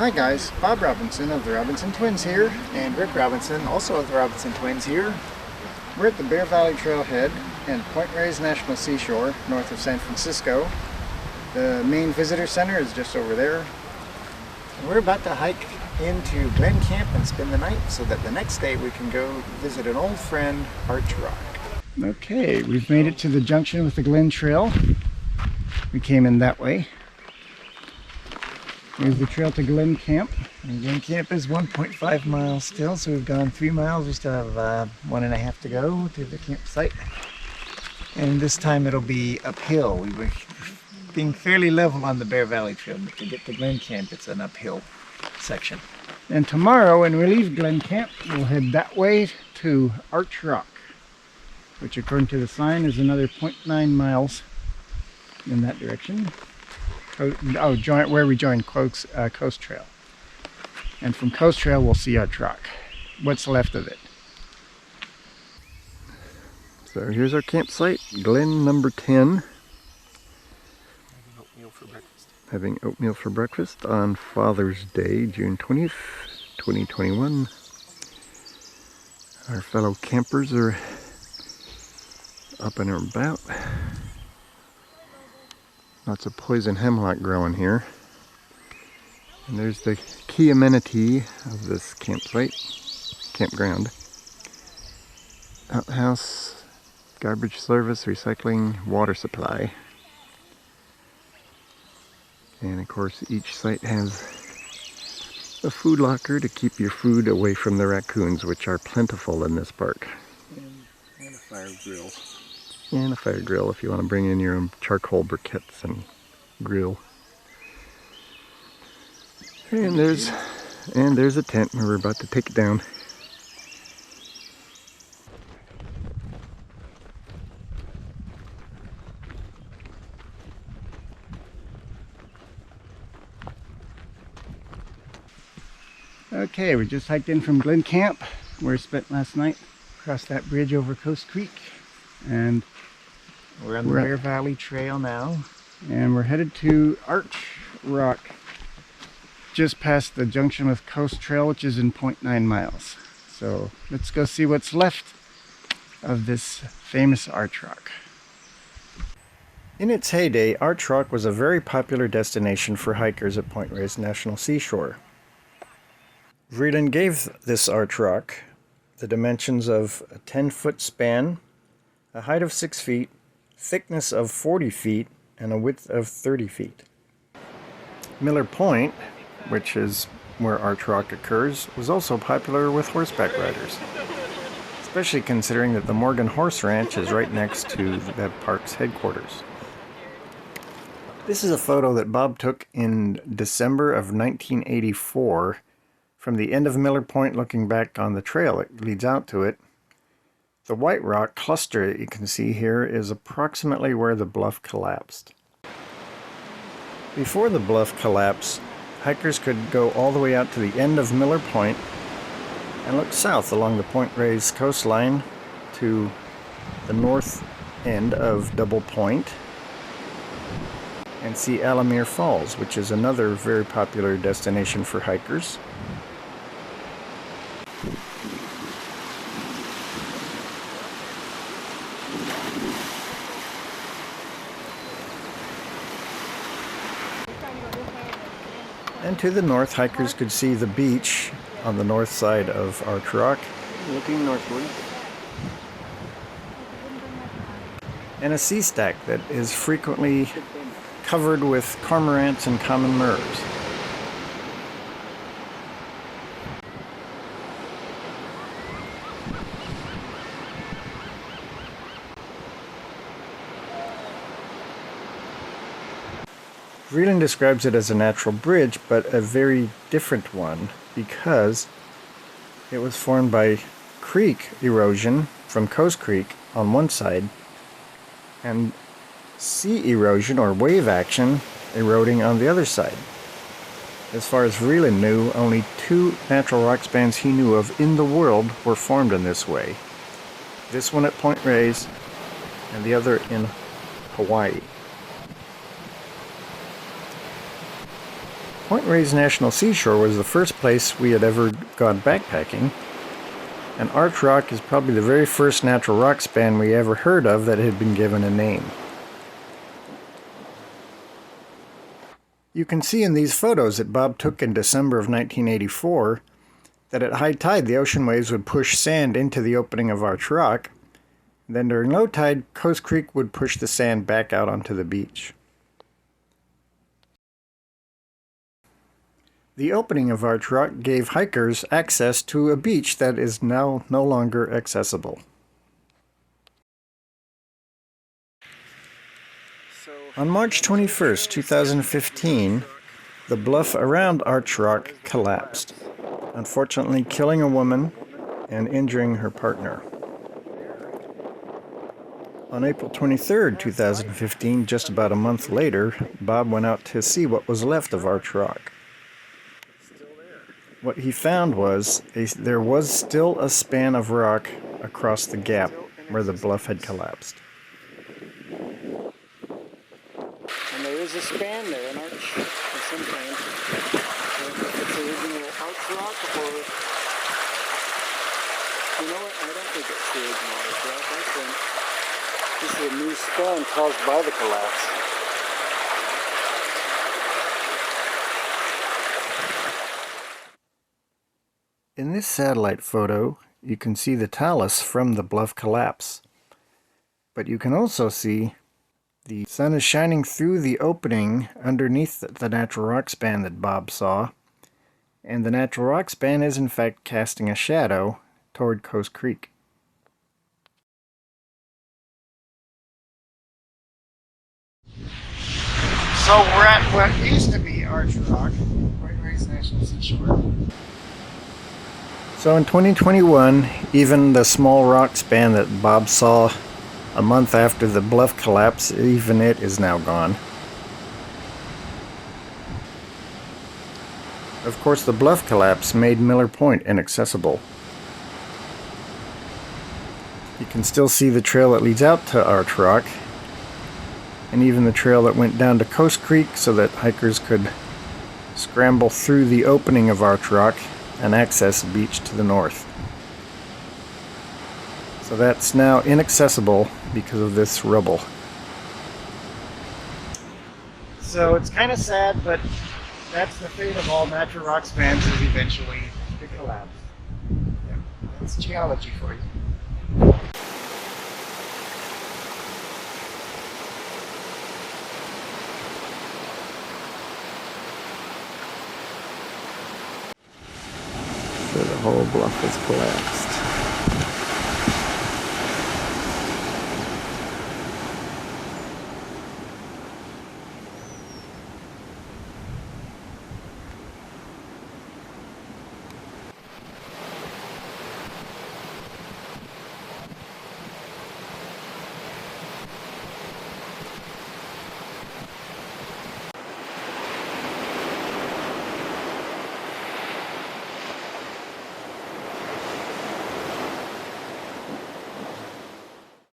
Hi guys, Bob Robinson of the Robinson Twins here, And Rick Robinson, also of the Robinson Twins here. we're at the Bear Valley Trailhead and Point Reyes National Seashore, north of San Francisco. The main visitor center is just over there. And we're about to hike into Glen Camp and spend the night so that the next day we can go visit an old friend, Arch Rock. Okay, we've made it to the junction with the Glen Trail. We came in that way. Here's the trail to Glen Camp. And Glen Camp is 1.5 miles still, so we've gone 3 miles. We still have 1.5 to go to the campsite. And this time it'll be uphill. We were being fairly level on the Bear Valley Trail, but to get to Glen Camp, it's an uphill section. And tomorrow when we leave Glen Camp, we'll head that way to Arch Rock, which according to the sign is another 0.9 miles in that direction. Where we join Coast Trail. And from Coast Trail we'll see Arch Rock. What's left of it. So here's our campsite, Glen number 10. Having oatmeal for breakfast on Father's Day, June 20th, 2021. Our fellow campers are up and about. Lots of poison hemlock growing here. And there's the key amenity of this campground. Outhouse, garbage service, recycling, water supply. And of course each site has a food locker to keep your food away from the raccoons, which are plentiful in this park. And a fire grill. And a fire grill if you want to bring in your own charcoal briquettes and grill. And there's a tent and we're about to take it down. Okay, we just hiked in from Glen Camp, where we spent last night. Crossed that bridge over Coast Creek. And We're on the Bear Valley Trail now. And we're headed to Arch Rock, just past the junction with Coast Trail, which is in 0.9 miles. So let's go see what's left of this famous Arch Rock. In its heyday, Arch Rock was a very popular destination for hikers at Point Reyes National Seashore. Vreeland gave this Arch Rock the dimensions of a 10-foot span, a height of 6 feet, thickness of 40 feet, and a width of 30 feet. Miller Point, which is where Arch Rock occurs, was also popular with horseback riders, especially considering that the Morgan Horse Ranch is right next to the park's headquarters. This is a photo that Bob took in December of 1984 from the end of Miller Point looking back on the trail that leads out to it. The white rock cluster that you can see here is approximately where the bluff collapsed. Before the bluff collapse, hikers could go all the way out to the end of Miller Point and look south along the Point Reyes coastline to the north end of Double Point and see Alamere Falls, which is another very popular destination for hikers. And to the north, hikers could see the beach on the north side of Arch Rock, looking northward, and a sea stack that is frequently covered with cormorants and common murres. Vreeland describes it as a natural bridge, but a very different one because it was formed by creek erosion from Coast Creek on one side and sea erosion or wave action eroding on the other side. As far as Vreeland knew, only 2 natural rock bands he knew of in the world were formed in this way. This one at Point Reyes and the other in Hawaii. Point Reyes National Seashore was the first place we had ever gone backpacking, and Arch Rock is probably the very first natural rock span we ever heard of that had been given a name. You can see in these photos that Bob took in December of 1984 that at high tide the ocean waves would push sand into the opening of Arch Rock. Then during low tide, Coast Creek would push the sand back out onto the beach. The opening of Arch Rock gave hikers access to a beach that is now no longer accessible. On March 21st, 2015, the bluff around Arch Rock collapsed, unfortunately killing a woman and injuring her partner. On April 23rd, 2015, just about a month later, Bob went out to see what was left of Arch Rock. What he found was there was still a span of rock across the gap where the bluff had collapsed. And there is a span there, an arch of some kind. I don't know if it's the original arch rock or... You know what? I don't think it's the original arch rock. I think this is a new span caused by the collapse. In this satellite photo, you can see the talus from the bluff collapse. But you can also see the sun is shining through the opening underneath the natural rock span that Bob saw. And the natural rock span is in fact casting a shadow toward Coast Creek. So we're at what used to be Arch Rock, Point Reyes National Seashore. So in 2021, even the small rock span that Bob saw a month after the bluff collapse, even it is now gone. Of course, the bluff collapse made Miller Point inaccessible. You can still see the trail that leads out to Arch Rock, and even the trail that went down to Coast Creek so that hikers could scramble through the opening of Arch Rock and access the beach to the north. So that's now inaccessible because of this rubble. So it's kind of sad, but that's the fate of all natural rock spans, is eventually to collapse. Yeah, that's geology for you. So the whole bluff has collapsed.